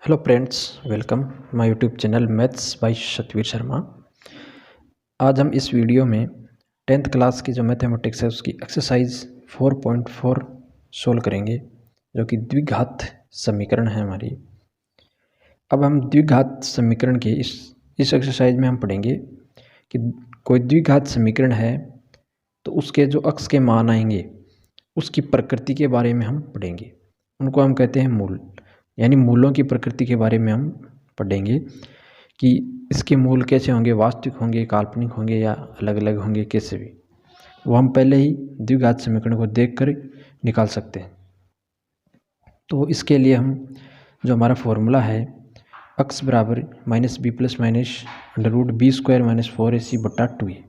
Hello friends, welcome my YouTube channel maths by Satveer Sharma. आज हम इस वीडियो में 10th क्लास की जो मैथमेटिक्स है उसकी एक्सरसाइज 4.4 सोल्व करेंगे, जो कि द्विघात समीकरण है हमारी। अब हम द्विघात समीकरण के इस एक्सरसाइज में हम पढ़ेंगे कि कोई द्विघात समीकरण है तो उसके जो अक्ष के मान आएंगे उसकी प्रकृति के बारे में हम पढ़ेंगे। उनको हम कहते हैं मूल, यानी मूलों की प्रकृति के बारे में हम पढ़ेंगे कि इसके मूल कैसे होंगे, वास्तविक होंगे, काल्पनिक होंगे या अलग अलग होंगे, कैसे भी। वो हम पहले ही द्विघात समीकरण को देखकर निकाल सकते हैं। तो इसके लिए हम जो हमारा फॉर्मूला है x बराबर -b plus minus √b² - 4ac/2 है।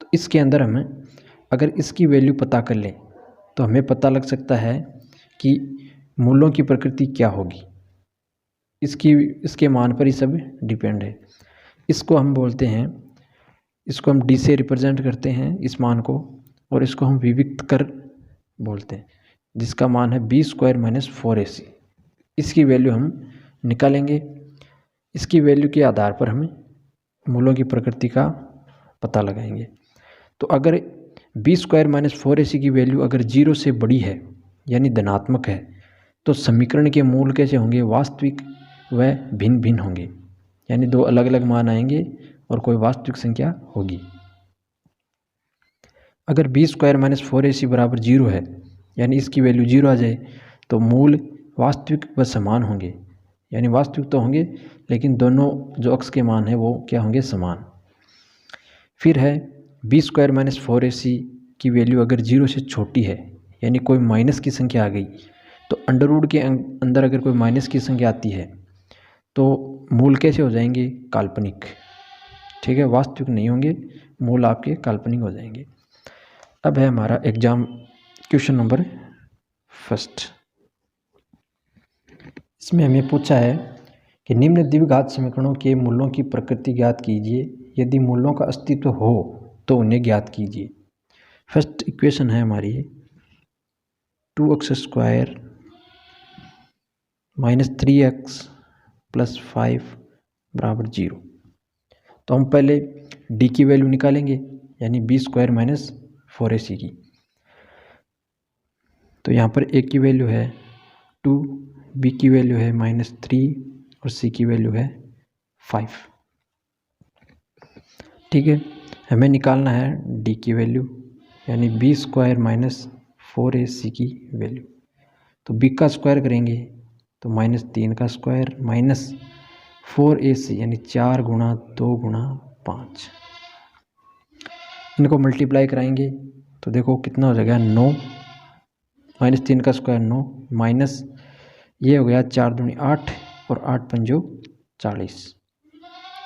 तो इसके अंदर हमें अगर इसकी वैल्यू पता कर लें तो हमें पता लग सकता है कि मूलों की प्रकृति क्या होगी। इसके मान पर ही सब डिपेंड है। इसको हम बोलते हैं, इसको हम d से रिप्रेजेंट करते हैं इस मान को, और इसको हम विविक्त कर बोलते हैं, जिसका मान है b² - 4ac। इसकी वैल्यू हम निकालेंगे। इसकी वैल्यू के आधार पर हमें मूलों की प्रकृति का पता लगाएंगे। तो अगर b² - 4ac की वैल्यू अगर 0 से बड़ी है यानी धनात्मक है तो समीकरण के मूल कैसे होंगे, वास्तविक व भिन्न भिन्न होंगे, यानी दो अलग अलग मान आएंगे और कोई वास्तविक संख्या होगी। अगर b² - 4ac बराबर 0 है यानी इसकी वैल्यू 0 आ जाए तो मूल वास्तविक व समान होंगे, यानी वास्तविक तो होंगे लेकिन दोनों जो अक्ष के मान हैं वो क्या होंगे, समान। फिर है b² - 4ac की वैल्यू अगर 0 से छोटी है यानी कोई माइनस की संख्या आ गई, तो अंडर रूट के अंदर अगर कोई माइनस की संख्या आती है तो मूल कैसे हो जाएंगे, काल्पनिक। ठीक है, वास्तविक नहीं होंगे, मूल आपके काल्पनिक हो जाएंगे। अब है हमारा एग्जाम क्वेश्चन नंबर 1। इसमें हमें पूछा है कि निम्न द्विघात समीकरणों के मूलों की प्रकृति ज्ञात कीजिए, यदि मूलों का अस्तित्व हो तो उन्हें ज्ञात कीजिए। फर्स्ट इक्वेशन है हमारी 2x² - 3x + 5 = 0। तो हम पहले d की वैल्यू निकालेंगे, यानी b² - 4ac की। तो यहाँ पर a की वैल्यू है 2, b की वैल्यू है -3 और c की वैल्यू है 5। ठीक है, हमें निकालना है d की वैल्यू, यानी b² - 4ac की वैल्यू। तो b का स्क्वायर करेंगे तो -3 का स्क्वायर माइनस 4ac यानी 4 गुणा 2 गुणा 5। इनको मल्टीप्लाई कराएंगे तो देखो कितना हो जाएगा, 9। -3 का स्क्वायर 9 माइनस ये हो गया 4 दूनी 8 और 8 पंजो 40।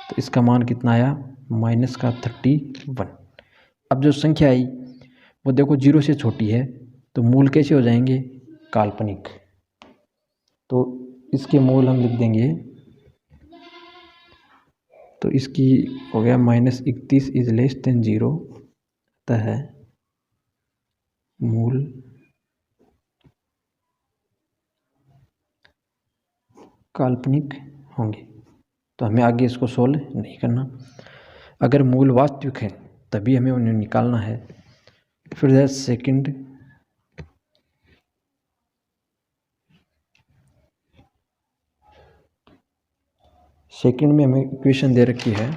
तो इसका मान कितना आया, -31। अब जो संख्या आई वो देखो 0 से छोटी है तो मूल कैसे हो जाएंगे, काल्पनिक। तो इसके मूल हम लिख देंगे, तो इसकी हो गया -31 > 0, अतः है मूल काल्पनिक होंगे। तो हमें आगे इसको सोल्व नहीं करना। अगर मूल वास्तविक है तभी हमें उन्हें निकालना है। फिर सेकंड में हमें इक्वेशन दे रखी है,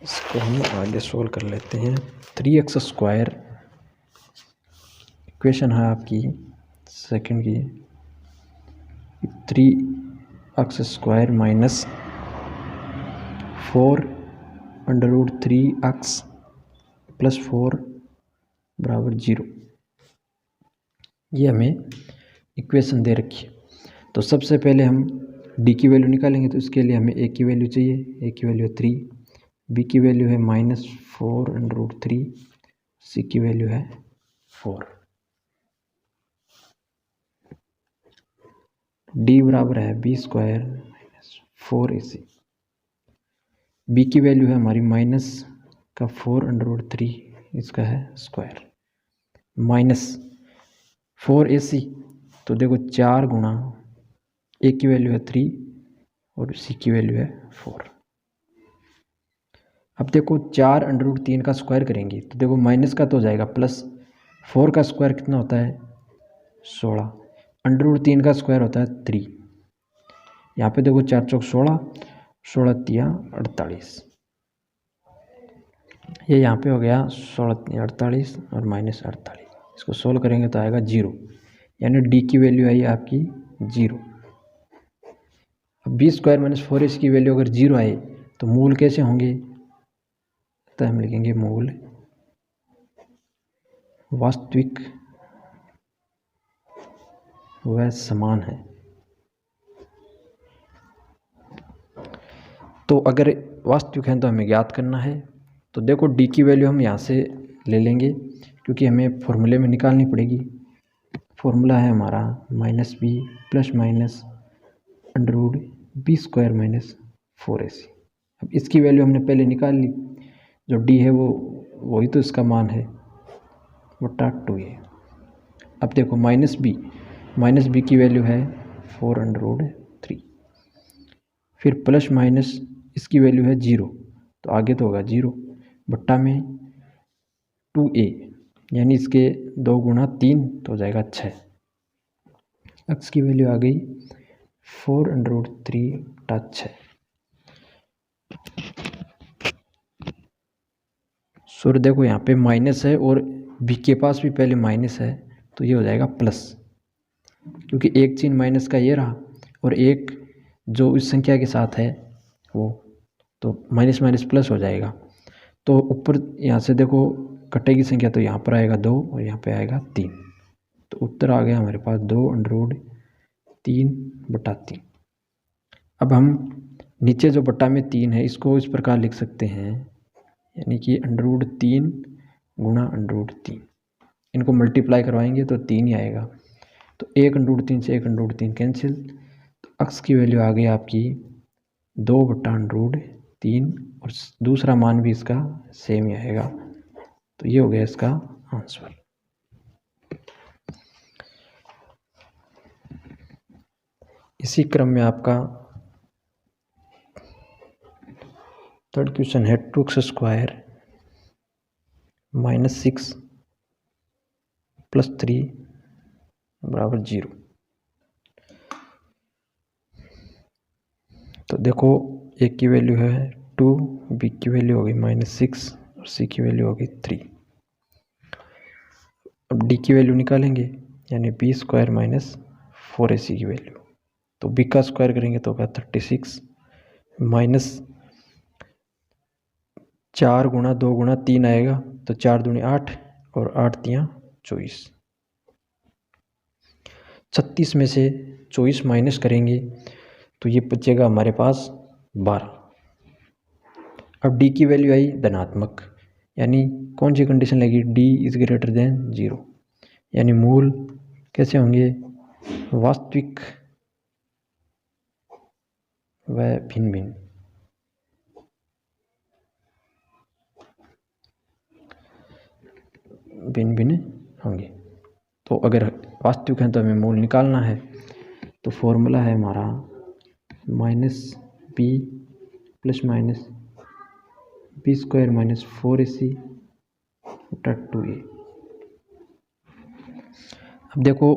इसको हम आगे सोल्व कर लेते हैं। 3x² इक्वेशन है आपकी सेकंड की, 3x² - 4 √3x + 4 = 0। ये हमें इक्वेशन दे रखी है। तो सबसे पहले हम d की वैल्यू निकालेंगे, तो इसके लिए हमें a की वैल्यू चाहिए। a की वैल्यू है 3, b की वैल्यू है -4 √3, c की वैल्यू है 4। d बराबर है b² - 4ac। b की वैल्यू है हमारी -4 √3, इसका है स्क्वायर, -4ac। तो देखो 4 गुणा ए की वैल्यू है 3 और सी की वैल्यू है 4। अब देखो 4√3 का स्क्वायर करेंगे तो देखो माइनस का तो हो जाएगा प्लस, 4 का स्क्वायर कितना होता है 16, √3 का स्क्वायर होता है 3। यहाँ पे देखो 4 चौक 16, 16 तिया 48, ये यहाँ पे हो गया 16 तिया 48 और माइनस 48। इसको सोल्व करेंगे तो आएगा 0, यानी डी की वैल्यू आई आपकी 0। अब बी स्क्वायर माइनस 4ac की वैल्यू अगर 0 आए तो मूल कैसे होंगे, तो हम लिखेंगे मूल वास्तविक व समान है। तो अगर वास्तविक है तो हमें ज्ञात करना है। तो देखो डी की वैल्यू हम यहाँ से ले लेंगे क्योंकि हमें फॉर्मूले में निकालनी पड़ेगी। फॉर्मूला है हमारा minus b plus minus under root b square minus 4ac। अब इसकी वैल्यू हमने पहले निकाल ली, जो डी है वो वही तो इसका मान है बटा 2a। अब देखो माइनस बी की वैल्यू है 4√3, फिर प्लस माइनस इसकी वैल्यू है 0 तो आगे तो होगा 0 बट्टा में 2a, यानी इसके 2 गुणा 3 तो हो जाएगा 6। x की वैल्यू आ गई 4√3 बटा 6। सो देखो यहाँ पे माइनस है और b के पास भी पहले माइनस है तो ये हो जाएगा प्लस, क्योंकि एक चिन्ह माइनस का ये रहा और एक जो इस संख्या के साथ है वो, तो माइनस माइनस प्लस हो जाएगा। तो ऊपर यहाँ से देखो कटेगी संख्या तो यहाँ पर आएगा 2 और यहाँ पे आएगा 3, तो उत्तर आ गया हमारे पास 2√3 बटा 3। अब हम नीचे जो बटा में 3 है इसको इस प्रकार लिख सकते हैं, यानी कि √3 गुणा √3, इनको मल्टीप्लाई करवाएंगे तो 3 ही आएगा। तो 1√3 से 1√3 कैंसिल, तो x की वैल्यू आ गई आपकी 2 बटा √3 और दूसरा मान भी इसका सेम ही आएगा। तो ये हो गया इसका आंसर। इसी क्रम में आपका थर्ड क्वेश्चन है 2x² - 6 + 3 = 0। तो देखो ए की वैल्यू है 2, बी की वैल्यू होगी -6 और सी की वैल्यू होगी 3। अब डी की वैल्यू निकालेंगे, यानी b² - 4ac की वैल्यू। तो b का स्क्वायर करेंगे तो होगा 36 माइनस 4 गुणा 2 गुणा 3 आएगा, तो 4 दूनी 8 और 8 तियाँ 24। 36 में से 24 माइनस करेंगे तो ये बचेगा हमारे पास 12। अब डी की वैल्यू आई धनात्मक, यानी कौन सी कंडीशन लगी, d > 0, यानी मूल कैसे होंगे, वास्तविक व भिन्न भिन्न। भिन्न भिन्न होंगे। तो अगर वास्तविक हैं तो हमें मूल निकालना है। तो फॉर्मूला है हमारा -b plus minus b² - 4ac बटा 2a। अब देखो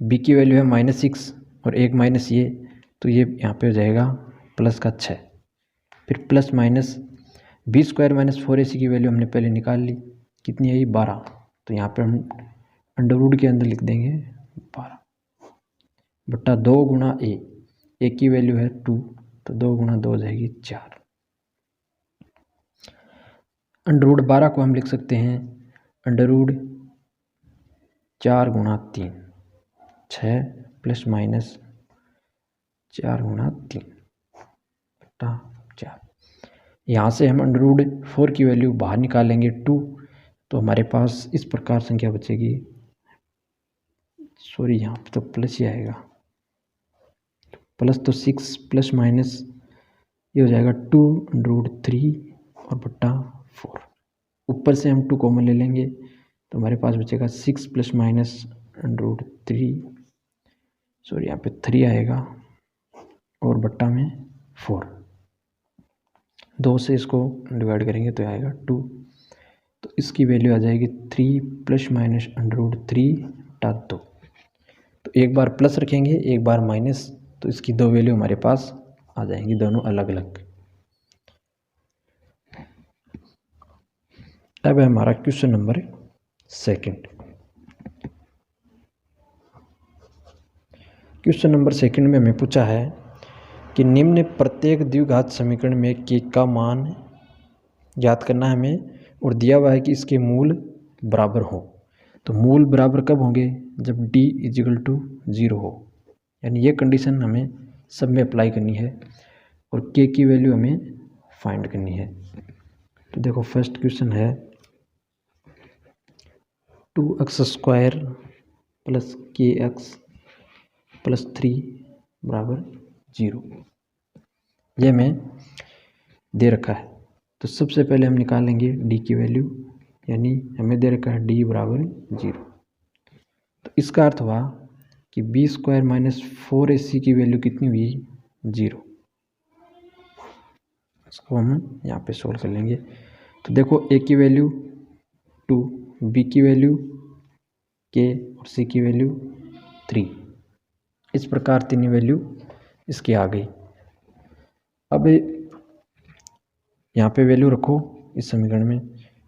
b की वैल्यू है -6 और एक माइनस ये, तो ये यहाँ पे हो जाएगा प्लस का 6। फिर प्लस माइनस b² - 4ac की वैल्यू हमने पहले निकाल ली, कितनी आई 12, तो यहाँ पे हम अंडरवुड के अंदर लिख देंगे 12 बटा 2 गुणा ए की वैल्यू है 2, तो 2 गुणा 2 हो जाएगी 4। अंडरवुड 12 को हम लिख सकते हैं अंडरवुड 4 गुणा 3, 6 प्लस माइनस 4 गुणा 3 बटा 4। यहाँ से हम अंडरवुड 4 की वैल्यू बाहर निकालेंगे 2, तो हमारे पास इस प्रकार संख्या बचेगी, सॉरी यहाँ पे तो प्लस ही आएगा, प्लस तो 6 प्लस माइनस ये हो जाएगा 2√3 और बट्टा 4। ऊपर से हम 2 कॉमन ले लेंगे तो हमारे पास बचेगा 6 प्लस माइनस √3, सॉरी यहाँ पे 3 आएगा और बट्टा में 4, 2 से इसको डिवाइड करेंगे तो आएगा 2। तो इसकी वैल्यू आ जाएगी 3 प्लस माइनस √3 टात 2। तो एक बार प्लस रखेंगे, एक बार माइनस, तो इसकी दो वैल्यू हमारे पास आ जाएंगी, दोनों अलग अलग। अब है हमारा क्वेश्चन नंबर 2। क्वेश्चन नंबर 2 में हमें पूछा है कि निम्न प्रत्येक द्विघात समीकरण में k का मान ज्ञात करना है हमें, और दिया हुआ है कि इसके मूल बराबर हो। तो मूल बराबर कब होंगे? जब d = 0 हो, यानी ये कंडीशन हमें सब में अप्लाई करनी है और k की वैल्यू हमें फाइंड करनी है। तो देखो फर्स्ट क्वेश्चन है 2x² + kx + 3 = 0, ये हमें दे रखा है। तो सबसे पहले हम निकालेंगे d की वैल्यू, यानी हमें दे रखा है d = 0। तो इसका अर्थ हुआ कि b² - 4ac की वैल्यू कितनी हुई? 0। इसको हम यहाँ पे सोल्व कर लेंगे। तो देखो a की वैल्यू 2, b की वैल्यू k और c की वैल्यू 3। इस प्रकार तीनों वैल्यू इसकी आ गई। अब यहाँ पे वैल्यू रखो इस समीकरण में,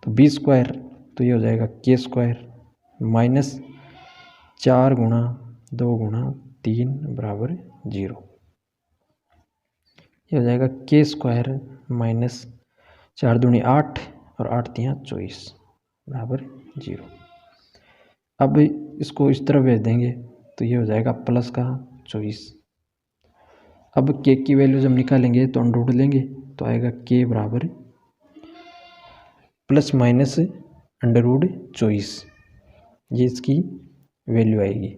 तो b², तो ये हो जाएगा k² - 4 × 2 × 3 = 0। ये हो जाएगा k² - 4 दूनी 8 और 8 तियाँ 24 = 0। अब इसको इस तरफ भेज देंगे तो ये हो जाएगा प्लस का 24। अब k की वैल्यू जब निकालेंगे तो अंडर रूट लेंगे, तो आएगा k = ±√24, ये इसकी वैल्यू आएगी।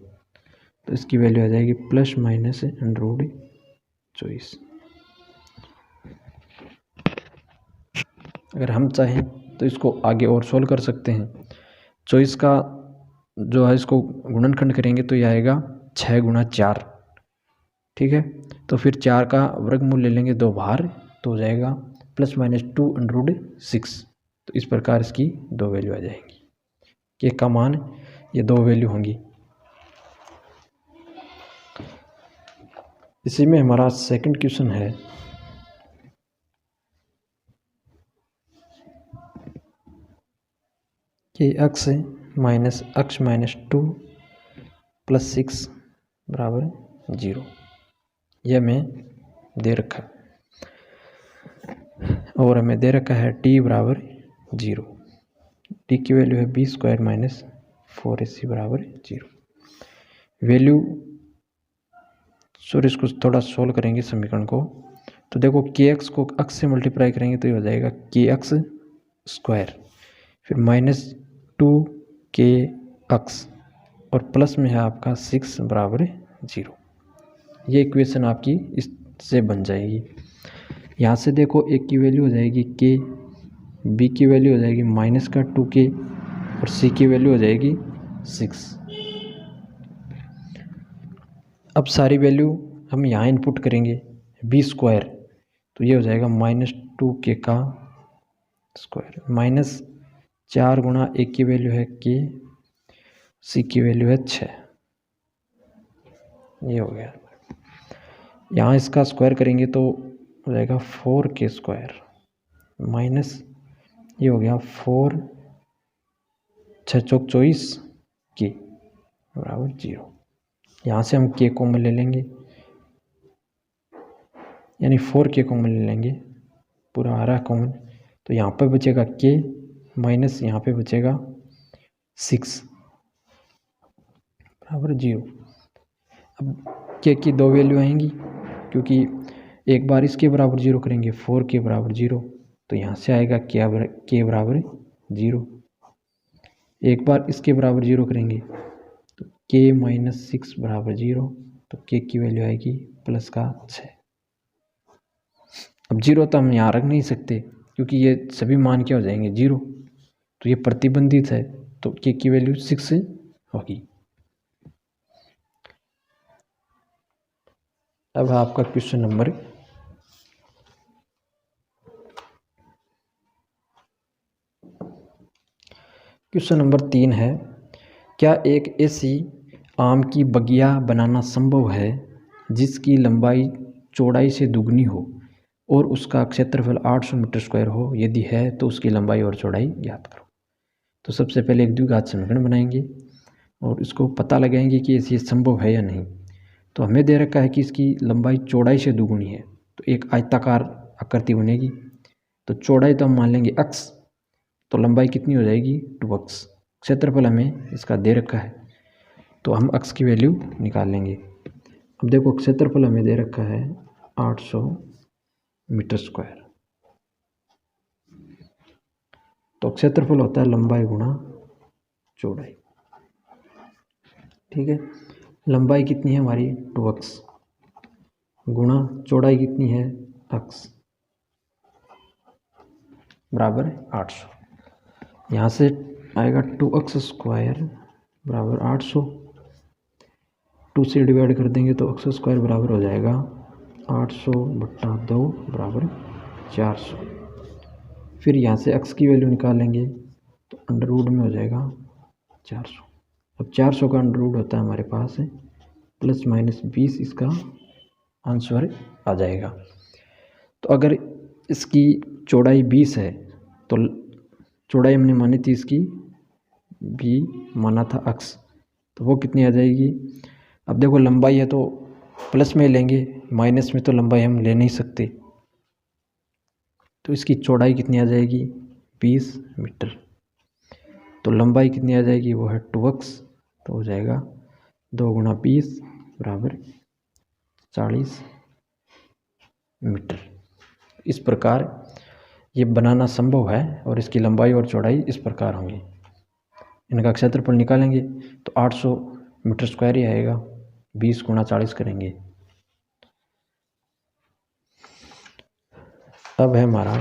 तो इसकी वैल्यू आ जाएगी ±√24। अगर हम चाहें तो इसको आगे और सोल्व कर सकते हैं। 24 का जो है इसको गुणनखंड करेंगे तो ये आएगा 6 × 4, ठीक है। तो फिर 4 का वर्गमूल ले लेंगे 2 बाहर, तो हो जाएगा +-2√6। तो इस प्रकार इसकी दो वैल्यू आ जाएंगी, के का मान ये दो वैल्यू होंगी। इसी में हमारा सेकंड क्वेश्चन है कि x - 2 + 6 = 0, यह हमें दे रखा और हमें दे रखा है t = 0। t की वैल्यू है b² - 4ac = 0। वैल्यू सॉरी इसको थोड़ा सोल्व करेंगे समीकरण को। तो देखो kx को x से मल्टीप्लाई करेंगे तो ये हो जाएगा kx², फिर -2kx और प्लस में है आपका 6 = 0। ये इक्वेशन आपकी इससे बन जाएगी। यहाँ से देखो a की वैल्यू हो जाएगी k, b की वैल्यू हो जाएगी -2k और c की वैल्यू हो जाएगी 6। अब सारी वैल्यू हम यहाँ इनपुट करेंगे, b², तो ये हो जाएगा -2k का स्क्वायर -4 × a की वैल्यू है k, c की वैल्यू है 6, ये हो गया। यहाँ इसका स्क्वायर करेंगे तो हो जाएगा 4k² माइनस ये हो गया 4 6 चौक 24 k = 0। यहाँ से हम k कॉमन ले लेंगे, यानी 4k कॉमन ले लेंगे, पूरा आ रहा कॉमन। तो यहाँ पे बचेगा k माइनस यहाँ पे बचेगा 6 = 0। अब k की दो वैल्यू आएंगी, क्योंकि एक बार इसके बराबर 0 करेंगे 4k = 0, तो यहाँ से आएगा k = 0। एक बार इसके बराबर 0 करेंगे तो k - 6 = 0, तो k की वैल्यू आएगी प्लस का 6। अब 0 तो हम यहाँ रख नहीं सकते क्योंकि ये सभी मान क्या हो जाएंगे 0, तो ये प्रतिबंधित है, तो k की वैल्यू 6 होगी। अब है आपका क्वेश्चन नंबर 3 है, क्या एक ऐसी आम की बगिया बनाना संभव है जिसकी लंबाई चौड़ाई से दुगनी हो और उसका क्षेत्रफल 800 मीटर स्क्वायर हो? यदि है तो उसकी लंबाई और चौड़ाई ज्ञात करो। तो सबसे पहले एक द्विघात समीकरण बनाएंगे और इसको पता लगाएंगे कि ये संभव है या नहीं। तो हमें दे रखा है कि इसकी लंबाई चौड़ाई से दुगुनी है, तो एक आयताकार आकृति बनेगी। तो चौड़ाई तो हम मान लेंगे x, तो लंबाई कितनी हो जाएगी 2x। क्षेत्रफल हमें इसका दे रखा है, तो हम x की वैल्यू निकाल लेंगे। अब देखो क्षेत्रफल हमें दे रखा है 800 मीटर स्क्वायर, तो क्षेत्रफल होता है लंबाई गुणा चौड़ाई। ठीक है, लंबाई कितनी है हमारी 2x गुणा चौड़ाई कितनी है x बराबर 800। यहाँ से आएगा 2x स्क्वायर बराबर 800, 2 से डिवाइड कर देंगे तो x स्क्वायर बराबर हो जाएगा 800/2 बराबर 400। फिर यहाँ से x की वैल्यू निकालेंगे तो अंडर रूट में हो जाएगा 400। अब 400 का अंडर रूट होता है हमारे पास है ±20, इसका आंसर आ जाएगा। तो अगर इसकी चौड़ाई 20 है तो चौड़ाई हमने मानी थी इसकी भी माना था x, तो वो कितनी आ जाएगी। अब देखो लंबाई है तो प्लस में लेंगे, माइनस में तो लंबाई हम ले नहीं सकते, तो इसकी चौड़ाई कितनी आ जाएगी 20 मीटर। तो लंबाई कितनी आ जाएगी वो है 2x, तो हो जाएगा 2 गुणा 20 बराबर 40 मीटर। इस प्रकार ये बनाना संभव है और इसकी लंबाई और चौड़ाई इस प्रकार होंगी। इनका क्षेत्रफल निकालेंगे तो 800 मीटर स्क्वायर ही आएगा, 20 गुणा 40 करेंगे। अब है हमारा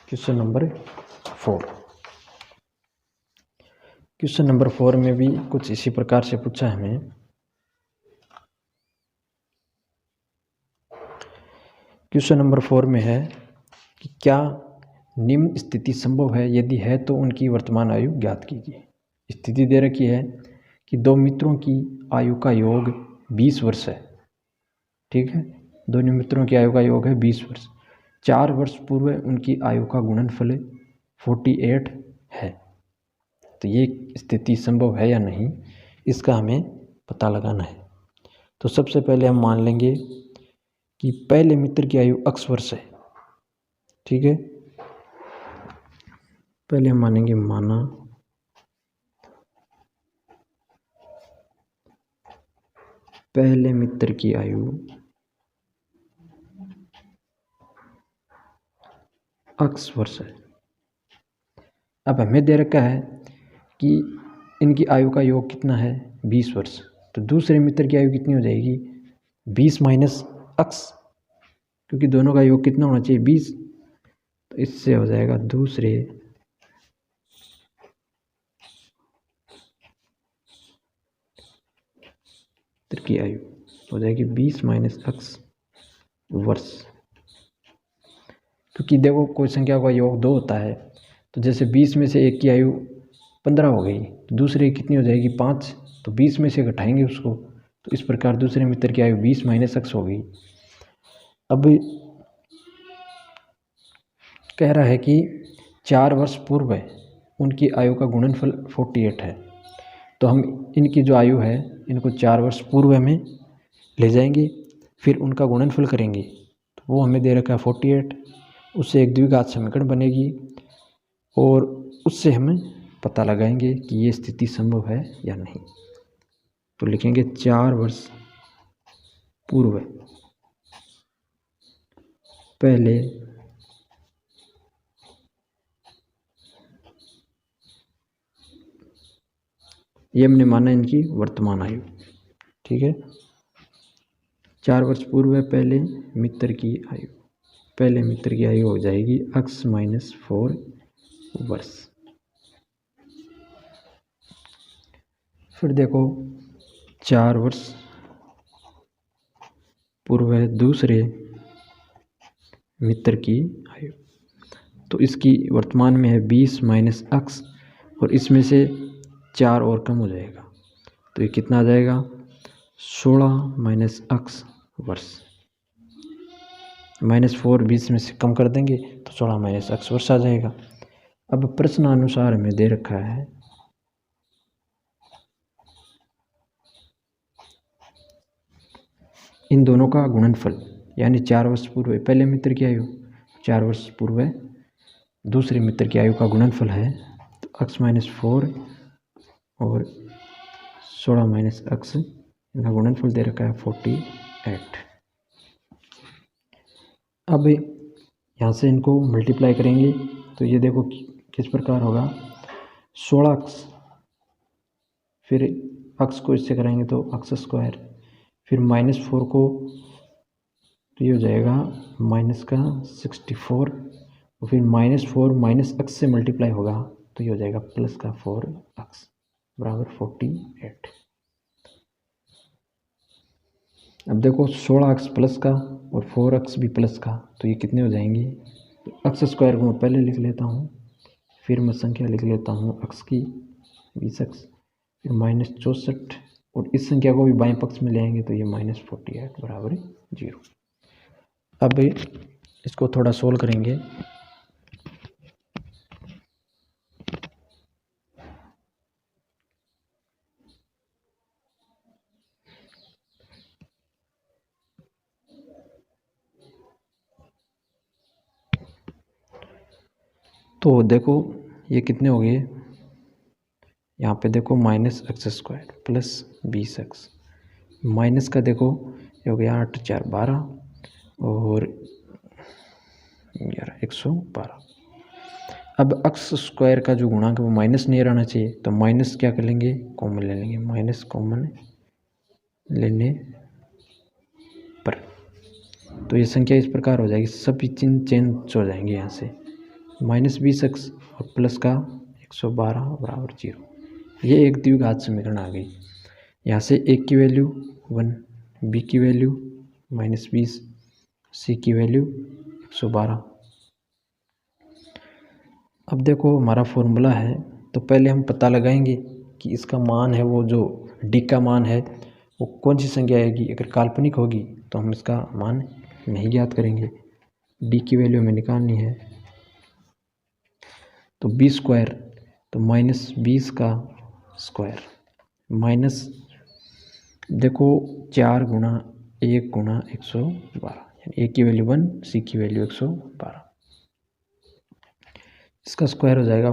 क्वेश्चन नंबर 4। क्वेश्चन नंबर 4 में भी कुछ इसी प्रकार से पूछा है हमें। क्वेश्चन नंबर 4 में है कि क्या निम्न स्थिति संभव है, यदि है तो उनकी वर्तमान आयु ज्ञात कीजिए। स्थिति दे रखी है कि दो मित्रों की आयु का योग 20 वर्ष है। ठीक है, दोनों मित्रों की आयु का योग है 20 वर्ष। 4 वर्ष पूर्व उनकी आयु का गुणनफल 48 है। तो ये स्थिति संभव है या नहीं, इसका हमें पता लगाना है। तो सबसे पहले हम मान लेंगे कि पहले मित्र की आयु x वर्ष है। ठीक है, पहले हम मानेंगे माना पहले मित्र की आयु x वर्ष है। अब हमें दे रखा है कि इनकी आयु का योग कितना है 20 वर्ष, तो दूसरे मित्र की आयु कितनी हो जाएगी 20 माइनस x, क्योंकि दोनों का योग कितना होना चाहिए 20, तो इससे हो जाएगा दूसरे मित्र की आयु हो जाएगी 20 माइनस x वर्ष। क्योंकि देखो कोई संख्या का योग 2 होता है, तो जैसे 20 में से एक की आयु 15 हो गई तो दूसरे की कितनी हो जाएगी 5, तो 20 में से घटाएंगे उसको, तो इस प्रकार दूसरे मित्र की आयु 20 माइनस x हो गई। अब कह रहा है कि 4 वर्ष पूर्व उनकी आयु का गुणनफल 48 है, तो हम इनकी जो आयु है इनको 4 वर्ष पूर्व में ले जाएंगे, फिर उनका गुणनफल करेंगे, तो वो हमें दे रखा है 48, उससे एक द्विघात समीकरण बनेगी और उससे हमें पता लगाएंगे कि ये स्थिति संभव है या नहीं। तो लिखेंगे 4 वर्ष पूर्व पहले ये हमने माना इनकी वर्तमान आयु। ठीक है, 4 वर्ष पूर्व पहले मित्र की आयु, पहले मित्र की आयु हो जाएगी x माइनस 4 वर्ष। फिर देखो 4 वर्ष पूर्व है दूसरे मित्र की आयु। तो इसकी वर्तमान में है 20 माइनस x और इसमें से 4 और कम हो जाएगा तो ये कितना आ जाएगा 16 माइनस x वर्ष। -4 20 में से कम कर देंगे तो 16 माइनस x वर्ष आ जाएगा। अब प्रश्नानुसार हमें दे रखा है इन दोनों का गुणनफल, यानी 4 वर्ष पूर्व पहले मित्र की आयु, 4 वर्ष पूर्व दूसरे मित्र की आयु का गुणनफल है। तो x माइनस 4 और 16 माइनस x इनका गुणनफल दे रखा है 48। अब यहाँ से इनको मल्टीप्लाई करेंगे तो ये देखो किस प्रकार होगा 16x, फिर x को इससे कराएंगे तो x स्क्वायर, फिर -4 को तो ये हो जाएगा माइनस का 64 और फिर -4 माइनस x से मल्टीप्लाई होगा तो ये हो जाएगा प्लस का 4x बराबर 48। अब देखो 16x प्लस का और 4x भी प्लस का तो ये कितने हो जाएंगे, तो x स्क्वायर को मैं पहले लिख लेता हूँ, फिर मैं संख्या लिख लेता हूँ x की 20x, फिर -64 और इस संख्या को भी बाएं पक्ष में ले आएंगे तो ये -48 बराबर 0। अब इसको थोड़ा सोल्व करेंगे। तो देखो ये कितने हो गए, यहाँ पे देखो -x square plus 20x, minus का देखो ये हो गया 8 4 12 और 112। अब x स्क्वायर का जो गुणांक है वो माइनस नहीं रहना चाहिए तो माइनस क्या कर लेंगे, कॉमन ले लेंगे, माइनस कॉमन लेने पर तो ये संख्या इस प्रकार हो जाएगी, सभी चिन्ह चेंज हो जाएंगे यहाँ से, -20x और प्लस का 112 बराबर 0। ये एक द्विघात समीकरण आ गई। यहाँ से a की वैल्यू 1, b की वैल्यू -20, c की वैल्यू 112। अब देखो हमारा फॉर्मूला है तो पहले हम पता लगाएंगे कि इसका मान है वो जो d का मान है वो कौन सी संख्या आएगी। अगर काल्पनिक होगी तो हम इसका मान नहीं ज्ञात करेंगे, d की वैल्यू हमें निकालनी है। तो b स्क्वायर तो -20 का स्क्वायर माइनस देखो 4 गुणा 1 गुणा 112, यानी a की वैल्यू 1, c की वैल्यू 112, इसका स्क्वायर हो जाएगा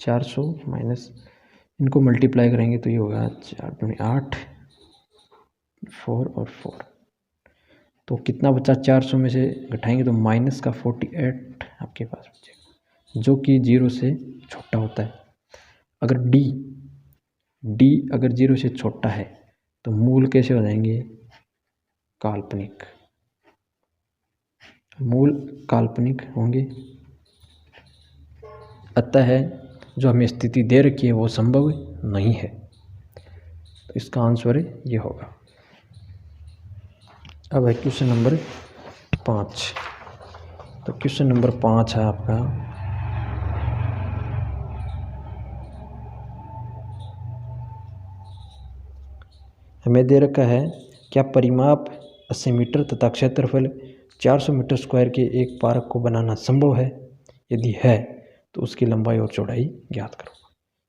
400 माइनस इनको मल्टीप्लाई करेंगे तो ये होगा 4 दूनी 8, 4 और 4 तो कितना बचा, 400 में से घटाएंगे तो माइनस का 48 आपके पास बचेगा जो कि 0 से छोटा होता है। अगर d अगर 0 से छोटा है तो मूल कैसे हो जाएंगे, काल्पनिक, मूल काल्पनिक होंगे। अतः जो हमें स्थिति दे रखी है वो संभव नहीं है, तो इसका आंसर ये होगा। अब है क्वेश्चन नंबर 5। तो क्वेश्चन नंबर 5 है आपका, हमें दे रखा है क्या परिमाप 80 मीटर तथा क्षेत्रफल 400 मीटर स्क्वायर के एक पार्क को बनाना संभव है, यदि है तो उसकी लंबाई और चौड़ाई ज्ञात करो।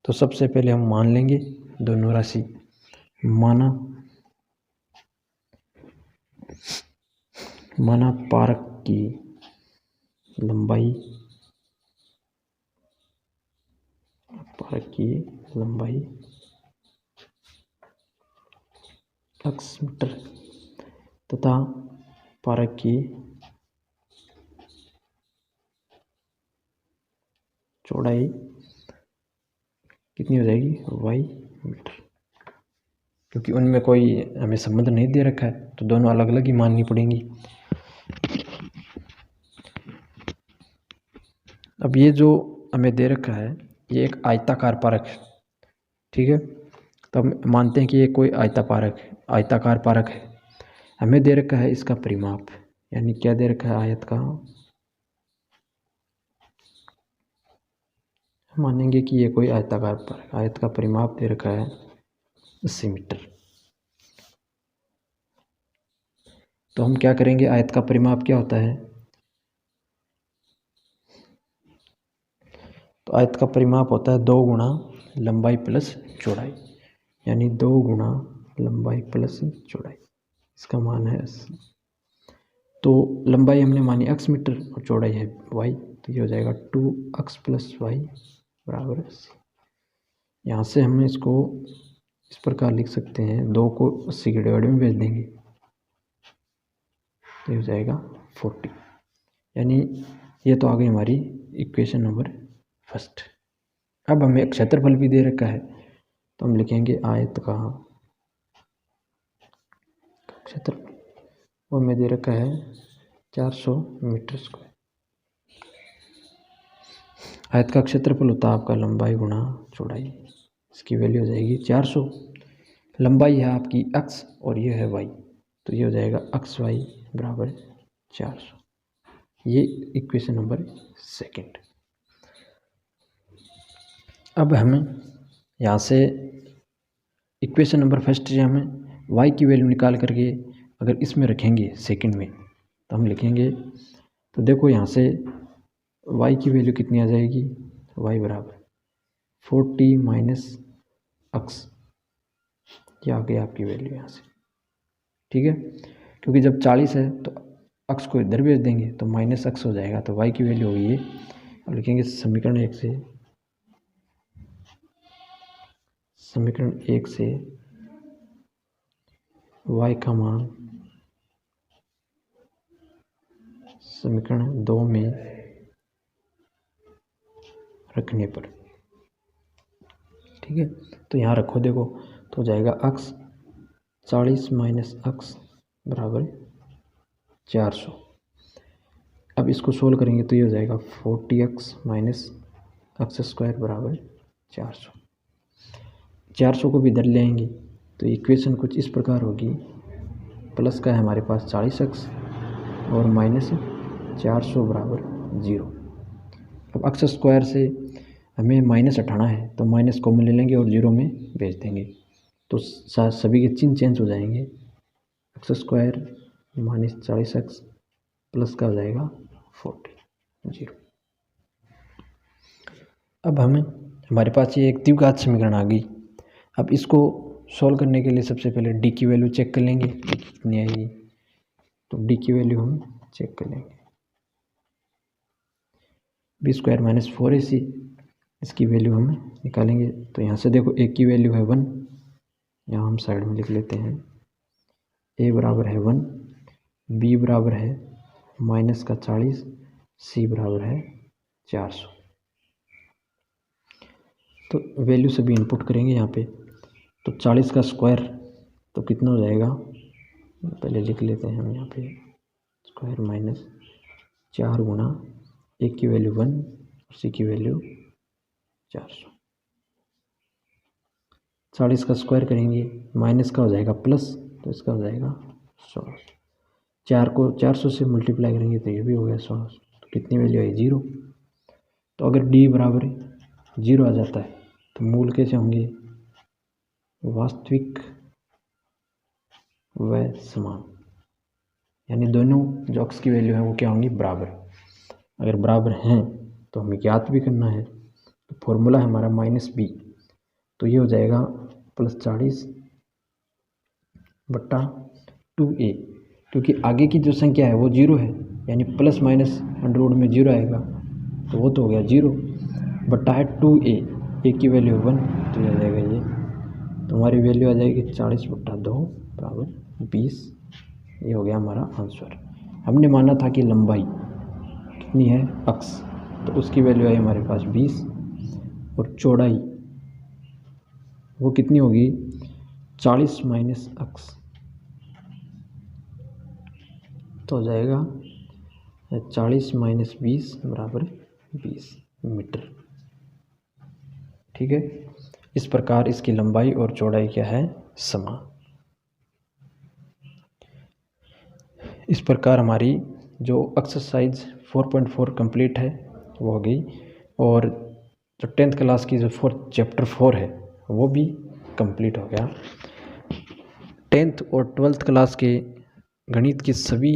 तो सबसे पहले हम मान लेंगे दोनों राशि, माना पार्क की लंबाई x मीटर तथा पार्क की चौड़ाई कितनी हो जाएगी, y मीटर। क्योंकि उनमें कोई हमें संबंध नहीं दे रखा है तो दोनों अलग अलग ही माननी पड़ेंगी। अब ये जो हमें दे रखा है ये एक आयताकार पार्क है, ठीक है। तो हम मानते हैं कि ये कोई आयताकार पारक है। हमें दे रखा है इसका परिमाप, यानी क्या दे रखा है, आयत का, मानेंगे कि ये कोई आयताकार पारक, आयत का परिमाप दे रखा है 80 मीटर। तो हम क्या करेंगे, आयत का परिमाप क्या होता है, तो आयत का परिमाप होता है 2 गुणा लंबाई प्लस चौड़ाई, यानी 2 गुणा लंबाई प्लस चौड़ाई, इसका मान है 80। तो लंबाई हमने मानी x मीटर और चौड़ाई है y, तो ये हो जाएगा 2x प्लस वाई बराबर 80। यहाँ से हम इसको इस प्रकार लिख सकते हैं, 2 को 80 के डिवाइड में भेज देंगे तो हो जाएगा 40, यानी ये तो आ गई हमारी इक्वेशन नंबर फर्स्ट। अब हमें क्षेत्रफल भी दे रखा है, तो हम लिखेंगे आयत का क्षेत्रफल, वो हमें दे रखा है 400 मीटर स्क्वायर। आयत का क्षेत्रफल होता है आपका लंबाई गुणा चौड़ाई, इसकी वैल्यू हो जाएगी 400। लंबाई है आपकी x और ये है y, तो ये हो जाएगा x y बराबर 400। ये इक्वेशन नंबर सेकंड। अब हमें यहाँ से इक्वेशन नंबर फर्स्ट से हमें y की वैल्यू निकाल करके अगर इसमें रखेंगे सेकंड में, तो हम लिखेंगे, तो देखो यहाँ से y की वैल्यू कितनी आ जाएगी, y बराबर 40 माइनस x, ये आ गई आपकी वैल्यू यहाँ से, ठीक है। क्योंकि जब 40 है तो x को इधर भेज देंगे तो माइनस x हो जाएगा, तो y की वैल्यू होगी ये। अब लिखेंगे समीकरण 1 से y का मान समीकरण 2 में रखने पर, ठीक है। तो यहाँ रखो, देखो तो हो जाएगा x 40 माइनस x बराबर 400। अब इसको सोल्व करेंगे तो ये हो जाएगा 40x माइनस x स्क्वायर बराबर 400। 400 को भी इधर ले आएंगे तो इक्वेशन कुछ इस प्रकार होगी, प्लस का है हमारे पास 40x और माइनस 400 बराबर 0। अब x स्क्वायर से हमें माइनस हटाना है तो माइनस कॉमन ले लेंगे और 0 में भेज देंगे, तो सभी के चिन्ह चेंज हो जाएंगे। x square minus 40x plus का हो जाएगा 40 0। अब हमारे पास ये एक द्विघात समीकरण आ गई। अब इसको सॉल्व करने के लिए सबसे पहले d की वैल्यू चेक कर लेंगे कितनी आएगी, तो d की वैल्यू हम चेक कर लेंगे, बी स्क्वायर माइनस 4ac, इसकी वैल्यू हम निकालेंगे। तो यहाँ से देखो a की वैल्यू है 1, यहाँ हम साइड में लिख लेते हैं, a बराबर है 1, b बराबर है माइनस का 40, c बराबर है 400। तो वैल्यू सभी इनपुट करेंगे यहाँ पे, तो 40 का स्क्वायर तो कितना हो जाएगा, पहले लिख लेते हैं हम यहाँ पे, स्क्वायर माइनस 4 गुणा a की वैल्यू 1 और c की वैल्यू 400। 40 का स्क्वायर करेंगे, माइनस का हो जाएगा प्लस, तो इसका हो जाएगा 100। 4 को 400 से मल्टीप्लाई करेंगे तो ये भी हो गया 100, तो कितनी वैल्यू आई 0। तो अगर d बराबर 0 आ जाता है तो मूल कैसे होंगे, वास्तविक व समान, यानी दोनों जो x की वैल्यू है वो क्या होंगी, बराबर। अगर बराबर हैं तो हमें ज्ञात भी करना है, तो फॉर्मूला है हमारा -b, तो ये हो जाएगा +40 बट्टा 2a, क्योंकि आगे की जो संख्या है वो 0 है, यानी प्लस माइनस अंडर रूट में 0 आएगा, तो वो तो हो गया 0 बट्टा है 2a, a की वैल्यू 1, तो ये आ जाएगा ये, तो हमारी वैल्यू आ जाएगी 40 बट्टा 2 बराबर 20। ये हो गया हमारा आंसर। हमने माना था कि लंबाई कितनी है x, तो उसकी वैल्यू आई हमारे पास 20, और चौड़ाई वो कितनी होगी 40 माइनस x, तो हो जाएगा 40 माइनस 20 बराबर 20 मीटर, ठीक है। इस प्रकार इसकी लंबाई और चौड़ाई क्या है, समान। इस प्रकार हमारी जो एक्सरसाइज 4.4 कंप्लीट है वो हो गई, और जो 10th क्लास की जो चैप्टर 4 है वो भी कंप्लीट हो गया। 10th और 12th क्लास के गणित के सभी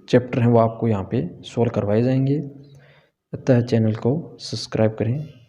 चैप्टर हैं वो आपको यहाँ पे सॉल्व करवाए जाएंगे। अतः चैनल को सब्सक्राइब करें।